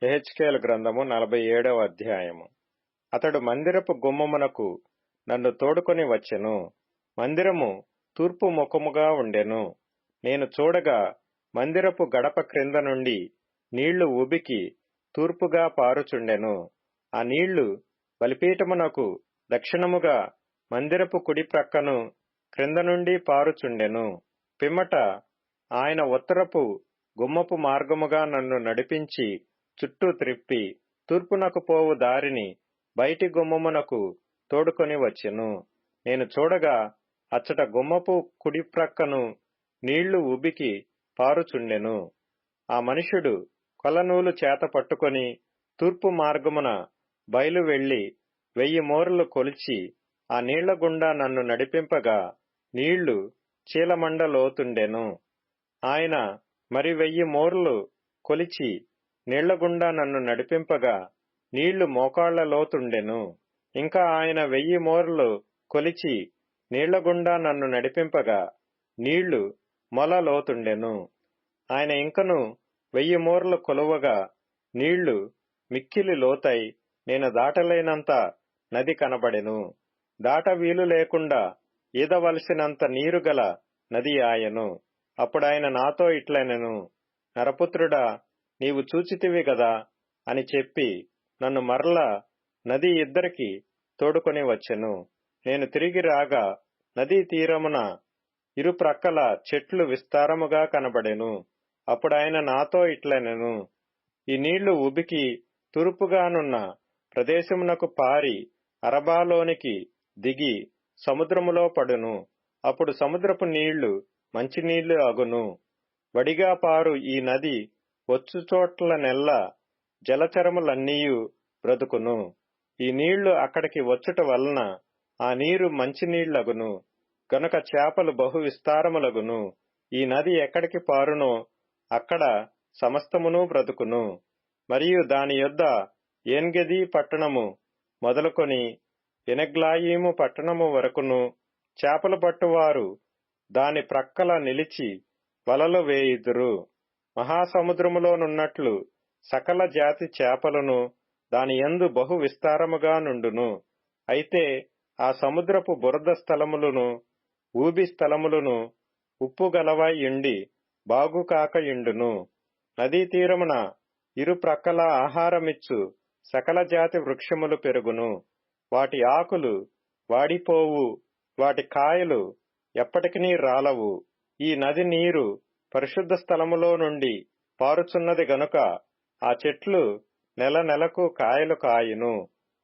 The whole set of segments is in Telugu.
యెహెజ్కేలు గ్రంథము 47వ అధ్యాయము. అతడు మందిరపు గుమ్మమునకు నన్ను తోడుకొని వచ్చెను. మందిరము తూర్పు ముఖముగా ఉండెను. నేను చూడగా మందిరపు గడప క్రింద నుండి నీళ్లు ఉబికి తూర్పుగా పారుచుండెను. ఆ నీళ్లు బలిపీఠమునకు దక్షిణముగా మందిరపు కుడి ప్రక్కను క్రింద నుండి పారుచుండెను. పిమ్మట ఆయన ఉత్తరపు గుమ్మపు మార్గముగా నన్ను నడిపించి చుట్టూ త్రిప్పి తూర్పునకు పోవు దారిని బయటి గుమ్మమునకు తోడుకొని వచ్చెను. నేను చూడగా అచ్చట గుమ్మపు కుడి ప్రక్కను నీళ్లు ఉబికి పారుచుండెను. ఆ మనుష్యుడు కొలనూలు చేత పట్టుకొని తూర్పు మార్గమున బయలు వెళ్లి 1000 మోరులు కొలిచి ఆ నీళ్ల గుండా నన్ను నడిపింపగా నీళ్లు చీలమండ లోతుండెను. ఆయన మరి 1000 మోరులు కొలిచి నీళ్లగుండా నన్ను నడిపింపగా నీళ్లు మోకాళ్ల లోతుండెను. ఇంకా ఆయన 1000 మోరులు కొలిచి నీళ్లగుండా నన్ను నడిపింపగా నీళ్లు మొల లోతుండెను. ఆయన ఇంకను 1000 మోరులు కొలువగా నీళ్లు మిక్కిలి లోతై నేను దాటలేనంత నది కనబడెను. దాట వీలు లేకుండా ఈదవలసినంత నీరు గల నది ఆయను. అప్పుడాయన నాతో ఇట్లనెను, నరపుత్రుడా, నీవు చూచితివి గదా అని చెప్పి నన్ను మరలా నది ఇద్దరికి తోడుకొని వచ్చెను. నేను తిరిగి రాగా నదీ తీరమున ఇరు ప్రక్కల చెట్లు విస్తారముగా కనబడెను. అప్పుడాయన నాతో ఇట్లనెను, ఈ నీళ్లు ఉబికి తూర్పుగానున్న ప్రదేశమునకు పారి అరబాలోనికి దిగి సముద్రములో పడును. అప్పుడు సముద్రపు నీళ్లు మంచినీళ్లు అగును. వడిగా పారు ఈ నది వచ్చుచోట్లనెల్లా జలచరములన్నీయు బ్రతుకును. ఈ నీళ్లు అక్కడికి వచ్చుట వలన ఆ నీరు మంచినీళ్లగును గనుక చేపలు బహు విస్తారములగును. ఈ నది ఎక్కడికి పారునో అక్కడ సమస్తమును బ్రతుకును. మరియు దాని యొద్ద ఏన్గెదీ పట్టణము మొదలుకొని ఎనెగ్లాయీము పట్టణము వరకును చేపలు పట్టువారు దాని ప్రక్కల నిలిచి వలలు వేయుదురు. మహాసముద్రములోనున్నట్లు సకల జాతి చేపలను దాని యందు బహు విస్తారముగా నుండును. అయితే ఆ సముద్రపు బురద స్థలములను ఊబి స్థలములను ఉప్పు గలవై యుండి బాగుకాక యుండును. నదీ తీరమున ఇరు ప్రక్కల ఆహారమిచ్చు సకల జాతి వృక్షములు పెరుగును. వాటి ఆకులు వాడిపోవు, వాటి కాయలు ఎప్పటికినీ రాలవు. ఈ నది నీరు పరిశుద్ధ స్థలములో నుండి పారుచున్నది గనుక ఆ చెట్లు నెల నెలకు కాయలు కాయును.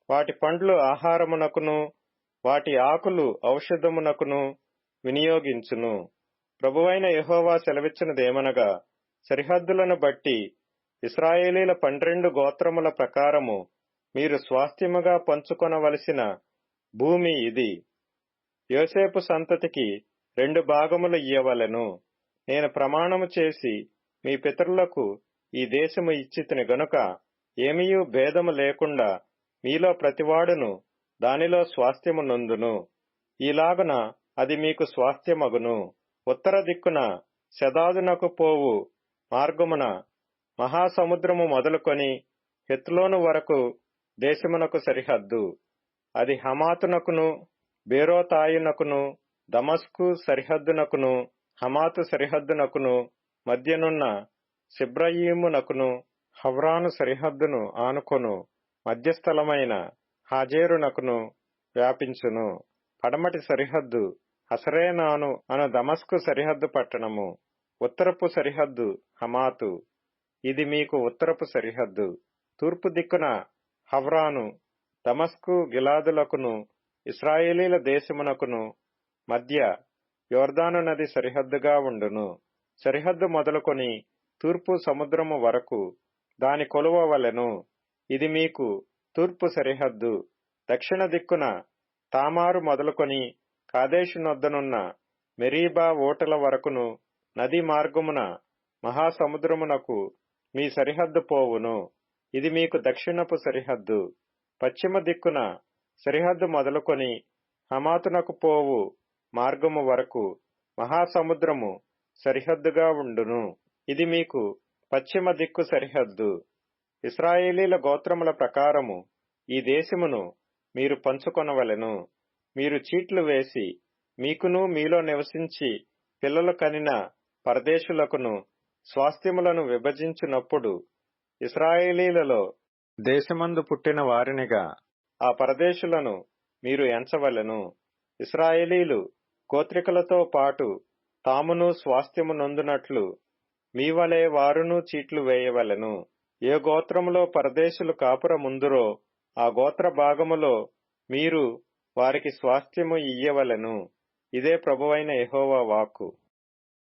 వాటి పండ్లు ఆహారమునకును వాటి ఆకులు ఔషధమునకును వినియోగించును. ప్రభువైన యెహోవా సెలవిచ్చినదేమనగా, సరిహద్దులను బట్టి ఇశ్రాయేలీల 12 గోత్రముల ప్రకారము మీరు స్వాస్థ్యముగా పంచుకొనవలసిన భూమి ఇది. యోసేపు సంతతికి 2 భాగములు ఇయ్యవలెను. నేను ప్రమాణము చేసి మీ పితరులకు ఈ దేశము ఇచ్చితిని గనుక ఏమీయూ భేదము లేకుండా మీలో ప్రతివాడును దానిలో స్వాస్థ్యము నొందును. ఈలాగున అది మీకు స్వాస్థ్యమగును. ఉత్తర దిక్కున సెదాదునకు పోవు మార్గమున మహాసముద్రము మొదలుకొని హెత్లోను వరకు దేశమునకు సరిహద్దు. అది హమాతునకును బేరోతాయునకును దమస్కు సరిహద్దునకును హమాతు సరిహద్దునకును మధ్యనున్న సిబ్రయీమునకును హవ్రాను సరిహద్దును ఆనుకొను మధ్యస్థలమైన హాజేరునకును వ్యాపించును. పడమటి సరిహద్దు హసరేనాను అను దమస్కు సరిహద్దు పట్టణము. ఉత్తరపు సరిహద్దు హమాతు. ఇది మీకు ఉత్తరపు సరిహద్దు. తూర్పు దిక్కున హవ్రాను దమస్కు గిలాదులకును ఇశ్రాయేలీల దేశమునకును మధ్య యొర్దాను నది సరిహద్దుగా ఉండును. సరిహద్దు మొదలుకొని తూర్పు సముద్రము వరకు దాని కొలువవలెను. ఇది మీకు తూర్పు సరిహద్దు. దక్షిణ దిక్కున తామారు మొదలుకొని కాదేషు నొద్దనున్న మెరీబా ఓటల వరకును నదీ మార్గమున మహాసముద్రమునకు మీ సరిహద్దు పోవును. ఇది మీకు దక్షిణపు సరిహద్దు. పశ్చిమ దిక్కున సరిహద్దు మొదలుకొని హమాతునకు పోవు మార్గము వరకు మహాసముద్రము సరిహద్దుగా ఉండును. ఇది మీకు పశ్చిమ దిక్కు సరిహద్దు. ఇశ్రాయేలీల గోత్రముల ప్రకారము ఈ దేశమును మీరు పంచుకొనవలెను. మీరు చీట్లు వేసి మీకును మీలో నివసించి పిల్లలు కనిన పరదేశులకును స్వాస్థ్యములను విభజించినప్పుడు ఇశ్రాయేలీలలో దేశమందు పుట్టిన వారినిగా ఆ పరదేశులను మీరు ఎంచవలెను. ఇశ్రాయేలీలు గోత్రికులతో పాటు తామును స్వాస్థ్యము నొందునట్లు మీ వలె వారును చీట్లు వేయవలెను. ఏ గోత్రములో పరదేశులు కాపురముందురో ఆ గోత్ర భాగములో మీరు వారికి స్వాస్థ్యము ఇయ్యవలెను. ఇదే ప్రభువైన యెహోవా వాక్కు.